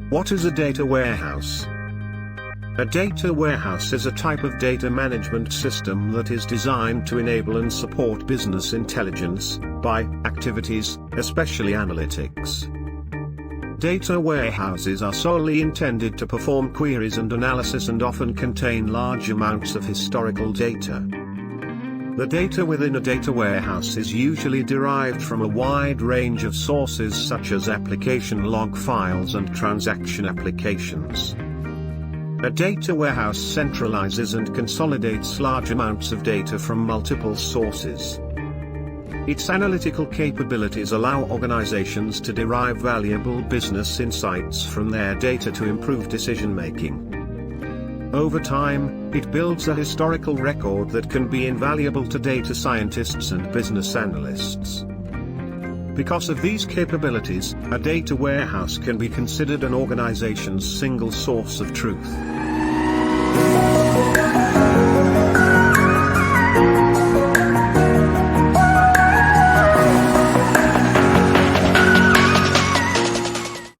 What is a data warehouse? A data warehouse is a type of data management system that is designed to enable and support business intelligence by activities, especially analytics. Data warehouses are solely intended to perform queries and analysis and often contain large amounts of historical data. The data within a data warehouse is usually derived from a wide range of sources such as application log files and transaction applications. A data warehouse centralizes and consolidates large amounts of data from multiple sources. Its analytical capabilities allow organizations to derive valuable business insights from their data to improve decision-making. Over time, it builds a historical record that can be invaluable to data scientists and business analysts. Because of these capabilities, a data warehouse can be considered an organization's single source of truth.